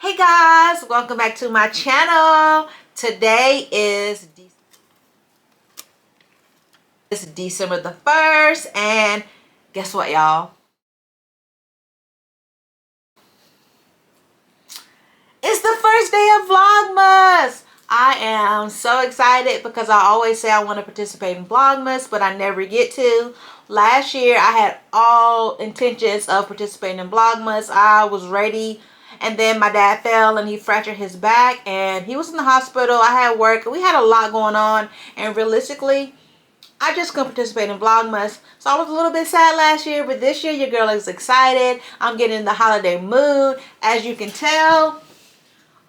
Hey guys, welcome back to my channel. Today is December the 1st, and guess what, y'all? It's the first day of Vlogmas. I am so excited because I always say I want to participate in Vlogmas, but I never get to. Last year, I had all intentions of participating in Vlogmas. I was ready. And then my dad fell and he fractured his back and he was in the hospital. I had work. We had a lot going on. And realistically, I just couldn't participate in Vlogmas. So I was a little bit sad last year. But this year, your girl is excited. I'm getting in the holiday mood. As you can tell,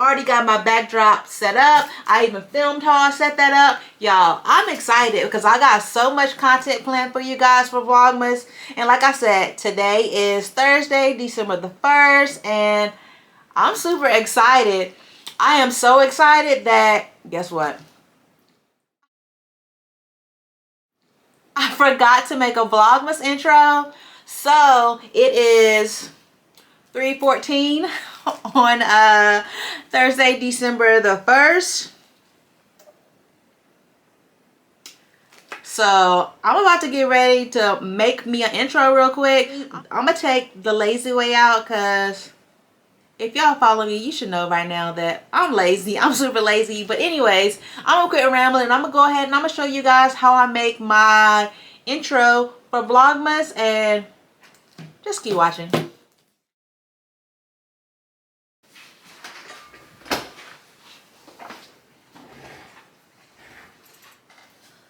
already got my backdrop set up. I even filmed how I set that up. Y'all, I'm excited because I got so much content planned for you guys for Vlogmas. And like I said, today is Thursday, December the 1st. And I'm super excited. I am so excited that, guess what? I forgot to make a Vlogmas intro. So it is 3:14 on Thursday, December the 1st. So I'm about to get ready to make me an intro real quick. I'm going to take the lazy way out because if y'all follow me, you should know by now that I'm lazy. I'm super lazy. But anyways, I'm going to quit rambling. I'm going to go ahead and I'm going to show you guys how I make my intro for Vlogmas. And just keep watching.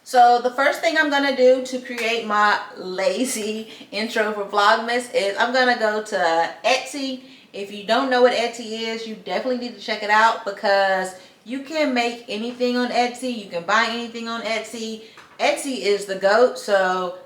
So the first thing I'm going to do to create my lazy intro for Vlogmas is I'm going to go to Etsy. If you don't know what Etsy is, you definitely need to check it out because you can make anything on Etsy. You can buy anything on Etsy. Etsy is the GOAT, so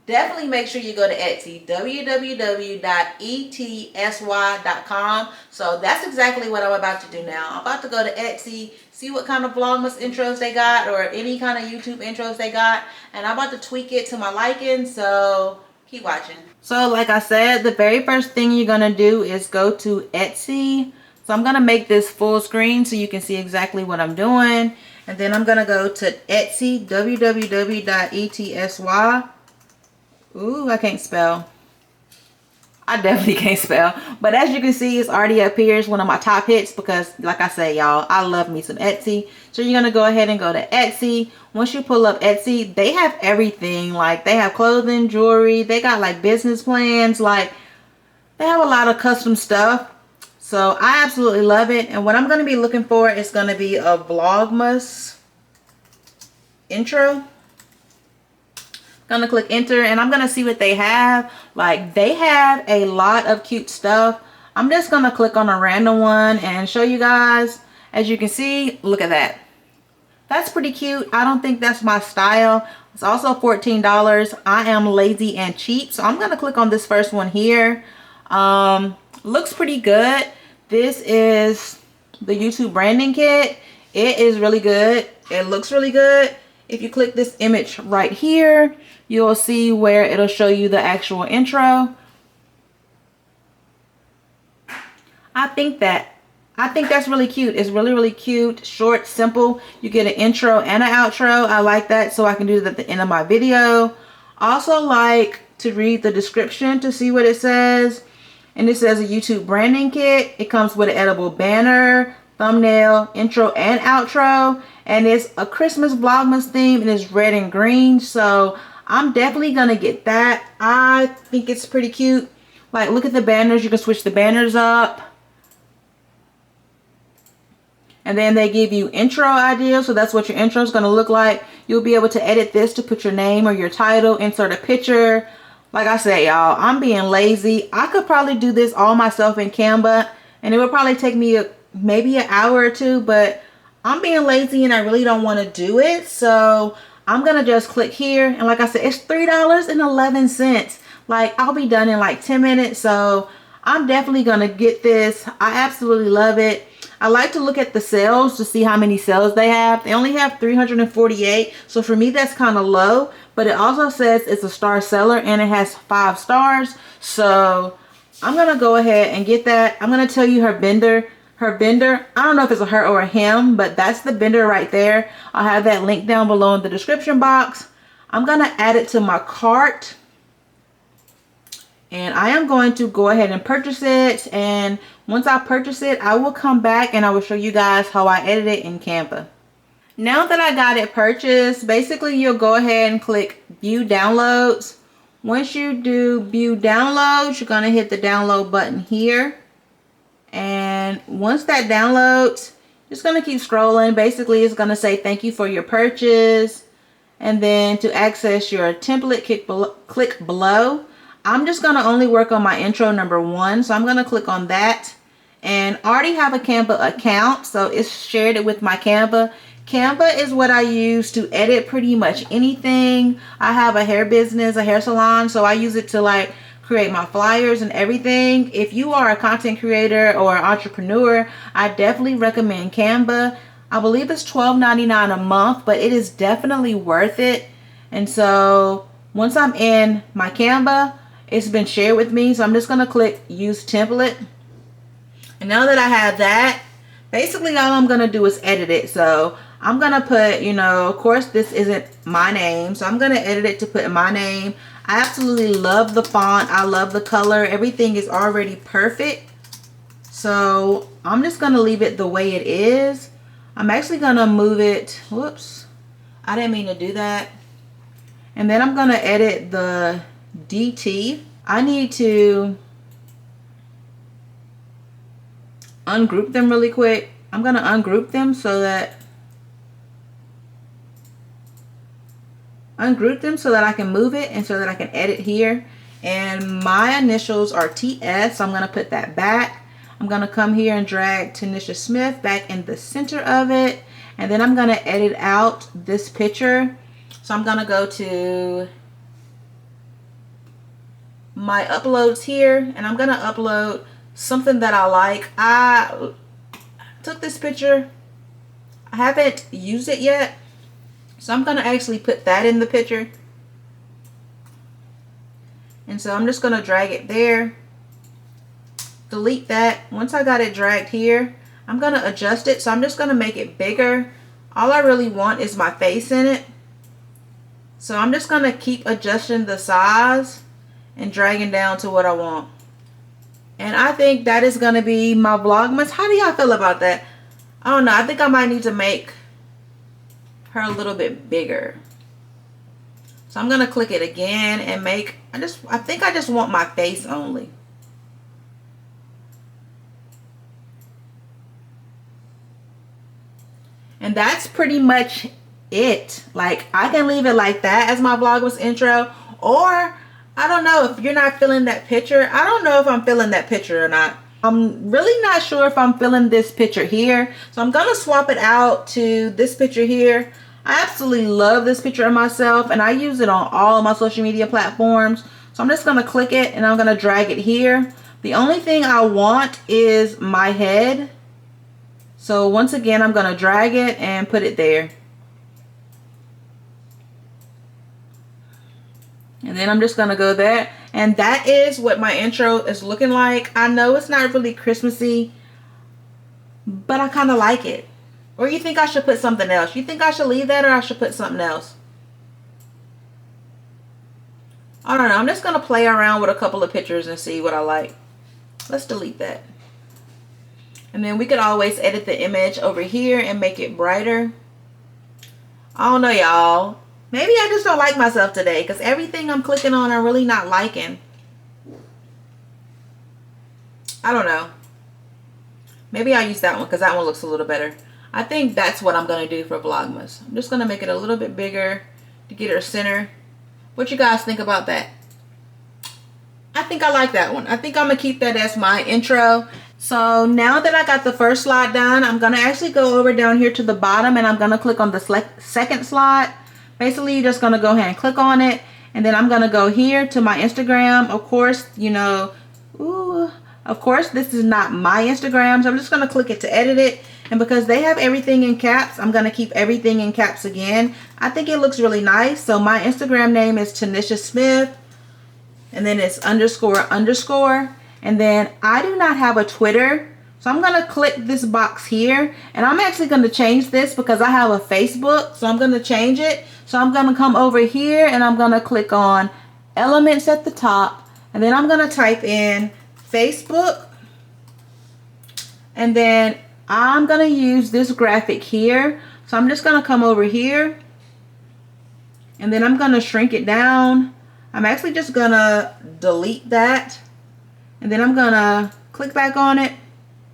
definitely make sure you go to Etsy, www.etsy.com. So that's exactly what I'm about to do now. I'm about to go to Etsy, see what kind of Vlogmas intros they got or any kind of YouTube intros they got, and I'm about to tweak it to my liking, so keep watching. So like I said, the very first thing you're going to do is go to Etsy. So I'm going to make this full screen so you can see exactly what I'm doing. And then I'm going to go to Etsy, www.etsy. Ooh, I can't spell. I definitely can't spell. But as you can see, it's already up here. It's one of my top hits because, like I say, y'all, I love me some Etsy. So you're going to go ahead and go to Etsy. Once you pull up Etsy, they have everything. Like, they have clothing, jewelry. They got, like, business plans. Like, they have a lot of custom stuff. So I absolutely love it. And what I'm going to be looking for is going to be a Vlogmas intro. Gonna click enter and I'm gonna see what they have. Like, they have a lot of cute stuff. I'm just gonna click on a random one and show you guys. As you can see, look at that. That's pretty cute. I don't think that's my style. It's also $14. I am lazy and cheap, so I'm gonna click on this first one here. Looks pretty good. This is the YouTube branding kit. It is really good. It looks really good. If you click this image right here, you'll see where it'll show you the actual intro. I think that's really cute. It's really, really cute. Short, simple. You get an intro and an outro. I like that, so I can do that at the end of my video. Also like to read the description to see what it says. And it says a YouTube branding kit. It comes with an edible banner, thumbnail, intro, and outro. And it's a Christmas Vlogmas theme, and it's red and green. So I'm definitely gonna get that. I think it's pretty cute. Like, look at the banners. You can switch the banners up. And then they give you intro ideas. So that's what your intro is gonna look like. You'll be able to edit this to put your name or your title, insert a picture. Like I said, y'all, I'm being lazy. I could probably do this all myself in Canva, and it would probably take me maybe an hour or two, but I'm being lazy and I really don't want to do it. So I'm going to just click here. And like I said, it's $3.11. Like, I'll be done in like 10 minutes. So I'm definitely going to get this. I absolutely love it. I like to look at the sales to see how many sales they have. They only have 348. So for me, that's kind of low. But it also says it's a star seller and it has 5 stars. So I'm going to go ahead and get that. I'm going to tell you her vendor her bender. I don't know if it's a her or a him, but that's the bender right there. I'll have that link down below in the description box. I'm going to add it to my cart. And I am going to go ahead and purchase it. And once I purchase it, I will come back and I will show you guys how I edit it in Canva. Now that I got it purchased, basically you'll go ahead and click view downloads. Once you do view downloads, you're going to hit the download button here. And once that downloads, just going to keep scrolling. Basically, it's going to say thank you for your purchase. And then to access your template, click below. I'm just going to only work on my intro number 1. So I'm going to click on that. And I already have a Canva account. So it's shared it with my Canva. Canva is what I use to edit pretty much anything. I have a hair business, a hair salon. So I use it to like create my flyers and everything. If you are a content creator or an entrepreneur, I definitely recommend Canva. I believe it's $12.99 a month, but it is definitely worth it. And so once I'm in my Canva, it's been shared with me. So I'm just going to click use template. And now that I have that, basically all I'm going to do is edit it. So I'm going to put, you know, of course this isn't my name. So I'm going to edit it to put my name. I absolutely love the font. I love the color. Everything is already perfect. So I'm just going to leave it the way it is. I'm actually going to move it. Whoops. I didn't mean to do that. And then I'm going to edit the DT. I need to ungroup them really quick. I'm going to ungroup them so that I can move it and so that I can edit here. And my initials are TS, so I'm going to put that back. I'm going to come here and drag Tanisha Smith back in the center of it. And then I'm going to edit out this picture. So I'm going to go to my uploads here and I'm going to upload something that I like. I took this picture. I haven't used it yet. So I'm going to actually put that in the picture. And so I'm just going to drag it there. Delete that. Once I got it dragged here, I'm going to adjust it. So I'm just going to make it bigger. All I really want is my face in it. So I'm just going to keep adjusting the size and dragging down to what I want. And I think that is going to be my Vlogmas. How do y'all feel about that? I don't know. I think I might need to make her a little bit bigger. So I'm going to click it again and make, I think I just want my face only. And that's pretty much it. Like, I can leave it like that as my Vlogmas intro, or I don't know if you're not feeling that picture. I don't know if I'm feeling that picture or not. I'm really not sure if I'm feeling this picture here. So I'm going to swap it out to this picture here. I absolutely love this picture of myself and I use it on all of my social media platforms. So I'm just going to click it and I'm going to drag it here. The only thing I want is my head. So once again, I'm going to drag it and put it there. And then I'm just going to go there. And that is what my intro is looking like. I know it's not really Christmassy, but I kind of like it. Or you think I should put something else? You think I should leave that or I should put something else? I don't know. I'm just going to play around with a couple of pictures and see what I like. Let's delete that. And then we could always edit the image over here and make it brighter. I don't know, y'all. Maybe I just don't like myself today because everything I'm clicking on I'm really not liking. I don't know. Maybe I'll use that one because that one looks a little better. I think that's what I'm going to do for Vlogmas. I'm just going to make it a little bit bigger to get her center. What you guys think about that? I think I like that one. I think I'm going to keep that as my intro. So now that I got the first slide done, I'm going to actually go over down here to the bottom and I'm going to click on the second slide. Basically, you're just going to go ahead and click on it. And then I'm going to go here to my Instagram. Of course, you know, of course, this is not my Instagram. So I'm just going to click it to edit it. And because they have everything in caps, I'm going to keep everything in caps again. I think it looks really nice. So my Instagram name is Tanisha Smith. And then it's __. And then I do not have a Twitter, So I'm going to click this box here, and I'm actually going to change this because I have a Facebook, so I'm going to change it. So I'm going to come over here and I'm going to click on elements at the top, and then I'm going to type in Facebook, and then I'm going to use this graphic here. So I'm just going to come over here, and then I'm going to shrink it down. I'm actually just going to delete that, and then I'm going to click back on it,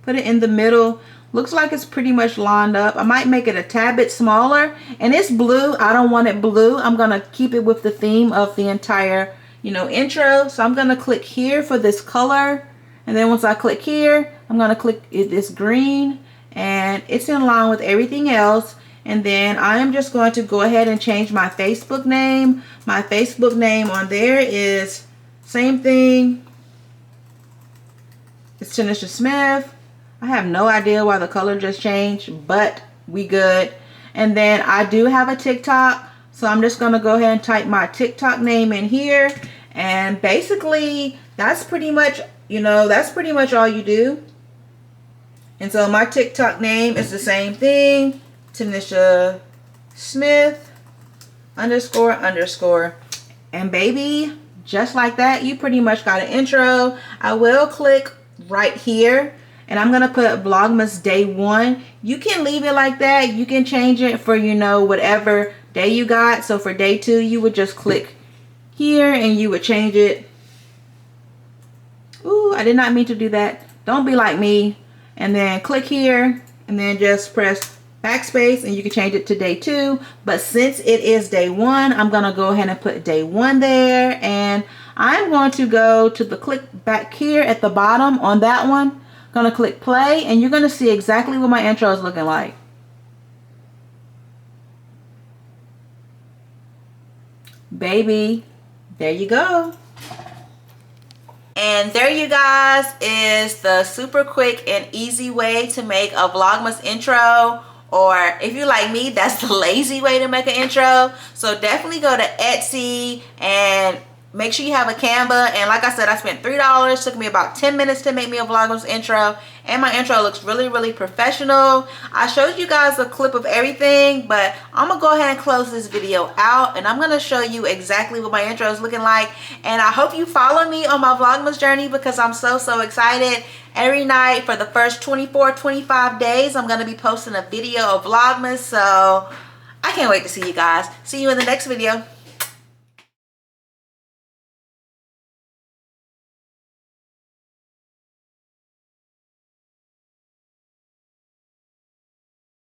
put it in the middle. Looks like it's pretty much lined up. I might make it a tad bit smaller, and it's blue. I don't want it blue. I'm going to keep it with the theme of the entire, you know, intro. So I'm going to click here for this color, and then once I click here, I'm going to click this green, and it's in line with everything else. And then I am just going to go ahead and change my Facebook name. My Facebook name on there is same thing. It's Tanisha Smith. I have no idea why the color just changed, but we good. And then I do have a TikTok, so I'm just going to go ahead and type my TikTok name in here. And basically, that's pretty much, you know, that's pretty much all you do. And so my TikTok name is the same thing. Tanisha Smith __ and baby, just like that, you pretty much got an intro. I will click right here, and I'm gonna put Vlogmas day 1. You can leave it like that. You can change it for, you know, whatever day you got. So for day 2, you would just click here and you would change it. Ooh, I did not mean to do that. Don't be like me. And then click here and then just press backspace, and you can change it to day 2. But since it is day 1, I'm gonna go ahead and put day 1 there, and I'm going to go to the click back here at the bottom on that one. Gonna click play, and you're gonna see exactly what my intro is looking like. Baby, there you go. And there you guys is the super quick and easy way to make a Vlogmas intro. Or if you like me, that's the lazy way to make an intro. So definitely go to Etsy and make sure you have a Canva. And like I said, I spent $3. Took me about 10 minutes to make me a Vlogmas intro. And my intro looks really, really professional. I showed you guys a clip of everything, but I'm going to go ahead and close this video out. And I'm going to show you exactly what my intro is looking like. And I hope you follow me on my Vlogmas journey because I'm so, so excited. Every night for the first 24, 25 days, I'm going to be posting a video of Vlogmas. So I can't wait to see you guys. See you in the next video.